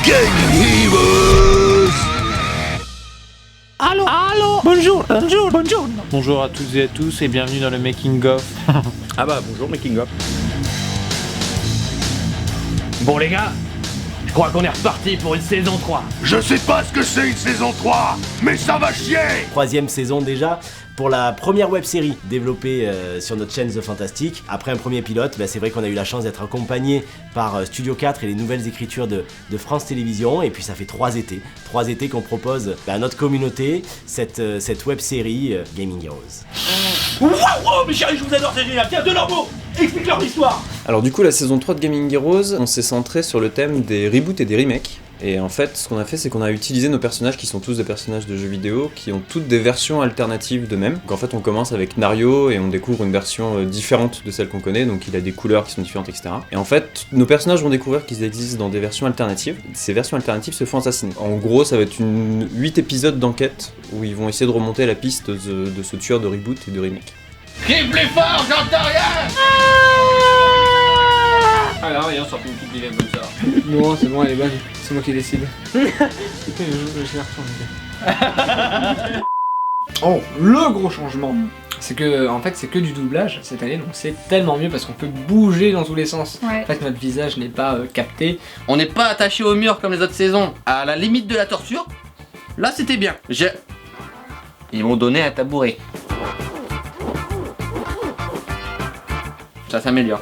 Gaming Heroes. Allô, allô, bonjour. Bonjour à toutes et à tous et bienvenue dans le Making of. Ah bah bonjour Making of. Bon les gars, je crois qu'on est reparti pour une saison 3. Je sais pas ce que c'est une saison 3, mais ça va chier. Troisième saison déjà, pour la première web-série développée sur notre chaîne The Fantastic. Après un premier pilote, c'est vrai qu'on a eu la chance d'être accompagné par Studio 4 et les nouvelles écritures de France Télévisions. Et puis ça fait 3 étés qu'on propose à notre communauté cette web-série Gaming Heroes. Wow, mes chéris, je vous adore, c'est génial. Tiens, de leur mots, explique-leur l'histoire. Alors du coup, la saison 3 de Gaming Heroes, on s'est centré sur le thème des reboots et des remakes. Et en fait, ce qu'on a fait, c'est qu'on a utilisé nos personnages qui sont tous des personnages de jeux vidéo, qui ont toutes des versions alternatives d'eux-mêmes. Donc en fait, on commence avec Nario et on découvre une version différente de celle qu'on connaît, donc il a des couleurs qui sont différentes, etc. Et en fait, nos personnages vont découvrir qu'ils existent dans des versions alternatives. Ces versions alternatives se font assassiner. En gros, ça va être 8 épisodes d'enquête où ils vont essayer de remonter la piste de ce tueur de reboot et de remake. Crie plus fort, j'entends rien. Alors, et on sort une petite dilemme comme ça. Non, c'est bon, elle est bonne. C'est moi qui décide. Oh, le gros changement, c'est que en fait c'est que du doublage cette année, donc c'est tellement mieux parce qu'on peut bouger dans tous les sens. Ouais. En fait, notre visage n'est pas capté. On n'est pas attaché au mur comme les autres saisons, à la limite de la torture. Là, c'était bien. Ils m'ont donné un tabouret. Ça s'améliore.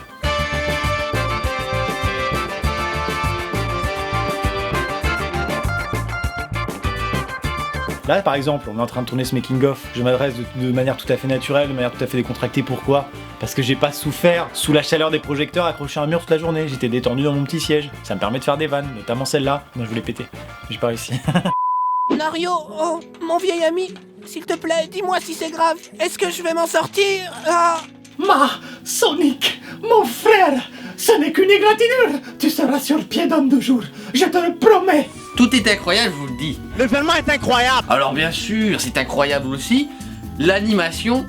Là, par exemple, on est en train de tourner ce making-of. Je m'adresse de manière tout à fait naturelle, de manière tout à fait décontractée. Pourquoi ? Parce que j'ai pas souffert sous la chaleur des projecteurs accroché à un mur toute la journée. J'étais détendu dans mon petit siège. Ça me permet de faire des vannes, notamment celle-là. Non, je voulais péter. J'ai pas réussi. Nario, oh, mon vieil ami, s'il te plaît, dis-moi si c'est grave. Est-ce que je vais m'en sortir? Sonic, mon frère, ce n'est qu'une égratignure. Tu seras sur pied dans 2 jours, je te le promets. Tout est incroyable, je vous le dis. L'événement est incroyable. Alors bien sûr, c'est incroyable aussi. L'animation,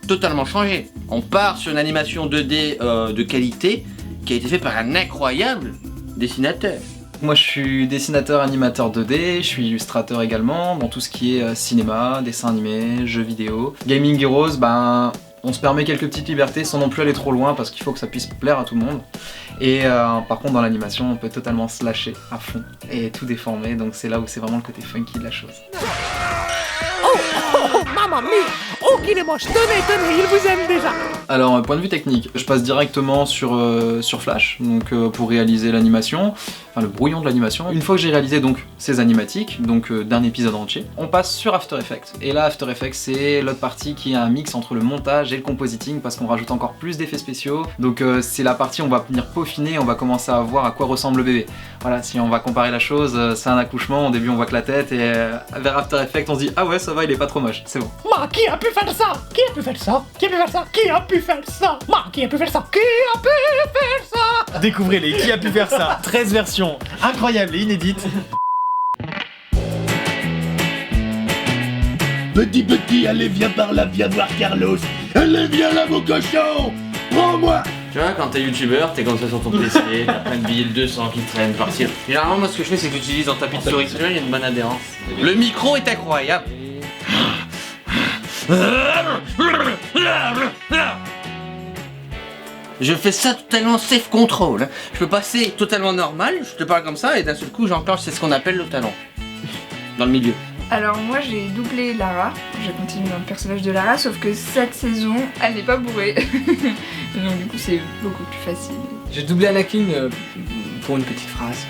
totalement changée. On part sur une animation 2D de qualité qui a été faite par un incroyable dessinateur. Moi je suis dessinateur animateur 2D, je suis illustrateur également dans tout ce qui est cinéma, dessin animé, jeux vidéo. Gaming Heroes, on se permet quelques petites libertés sans non plus aller trop loin parce qu'il faut que ça puisse plaire à tout le monde. Et par contre dans l'animation on peut totalement se lâcher à fond et tout déformer, donc c'est là où c'est vraiment le côté funky de la chose. Oh, maman mia. Oh, qu'il est moche. Tenez, il vous aime déjà. Alors point de vue technique, je passe directement sur Flash donc pour réaliser l'animation, enfin le brouillon de l'animation. Une fois que j'ai réalisé donc ces animatiques, donc d'un épisode entier, on passe sur After Effects. Et là After Effects c'est l'autre partie qui est un mix entre le montage et le compositing parce qu'on rajoute encore plus d'effets spéciaux. Donc c'est la partie où on va venir peaufiner, on va commencer à voir à quoi ressemble le bébé. Voilà, si on va comparer la chose, c'est un accouchement, au début on voit que la tête et vers After Effects on se dit ah ouais ça va, il est pas trop moche, c'est bon. Qui a pu faire ça? Qui a pu faire ça? Qui a pu faire ça? Qui a pu faire ça? Qui a pu faire ça? Qui a pu faire ça? Découvrez-les, qui a pu faire ça? 13 versions incroyables et inédites. Petit, allez, viens par là, viens voir Carlos. Allez, viens là, mon cochon. Prends-moi. Tu vois, quand t'es youtubeur, t'es comme ça sur ton PC, t'as plein de billets de 200 qui traînent par-ci. Généralement, moi, ce que je fais, c'est que j'utilise en tapis de souris. Tu vois, il y a une bonne adhérence. Le micro est incroyable. Je fais ça totalement safe control. Je peux passer totalement normal, je te parle comme ça, et d'un seul coup, j'enclenche, c'est ce qu'on appelle le talon. Dans le milieu. Alors moi j'ai doublé Lara, je continue dans le personnage de Lara, sauf que cette saison elle n'est pas bourrée. Donc du coup c'est beaucoup plus facile. J'ai doublé Anakin pour une petite phrase.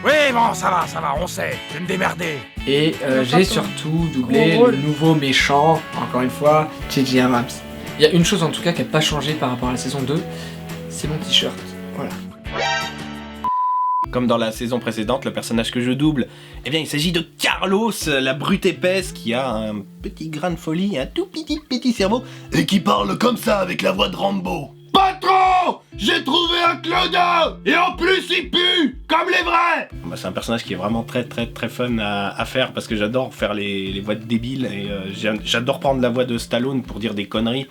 Oui, bon, ça va, on sait. Je vais me démerder. Et j'ai surtout doublé le nouveau méchant, encore une fois, J.J. Abrams. Il y a une chose en tout cas qui n'a pas changé par rapport à la saison 2, c'est mon t-shirt. Voilà. Comme dans la saison précédente, le personnage que je double, eh bien il s'agit de Carlos, la brute épaisse qui a un petit grain de folie, un tout petit cerveau, Et qui parle comme ça avec la voix de Rambo. Patron, j'ai trouvé un clodo. Et en plus, il pue, comme les vrais. C'est un personnage qui est vraiment très fun à faire parce que j'adore faire les voix de débiles et j'adore prendre la voix de Stallone pour dire des conneries.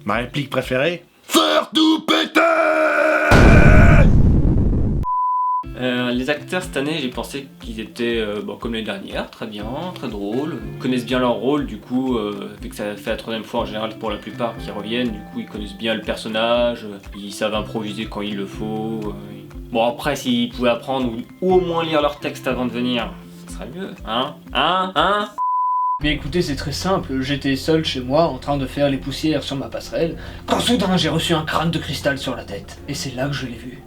Ma réplique préférée ? Faire tout péter. Les acteurs cette année, j'ai pensé qu'ils étaient comme l'année dernière, très bien, très drôles, connaissent bien leur rôle, du coup, vu que ça fait la 3e fois en général pour la plupart qui reviennent, du coup ils connaissent bien le personnage, ils savent improviser quand il le faut. Bon après s'ils pouvaient apprendre ou au moins lire leur texte avant de venir, ça serait mieux, hein. Mais écoutez, c'est très simple, j'étais seul chez moi en train de faire les poussières sur ma passerelle, quand soudain j'ai reçu un crâne de cristal sur la tête, et c'est là que je l'ai vu.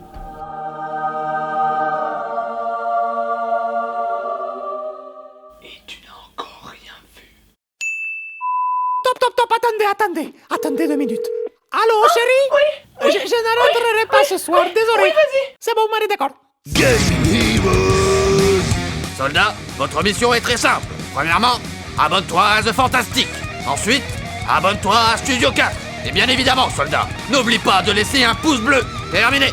Top, attendez 2 minutes. Allô, chérie? Oui. Je ne rentrerai pas ce soir, désolé. Oui, vas-y. C'est bon, Marie, d'accord. Soldat, votre mission est très simple. Premièrement, abonne-toi à The Fantastic. Ensuite, abonne-toi à Studio 4. Et bien évidemment, soldat, n'oublie pas de laisser un pouce bleu. Terminé.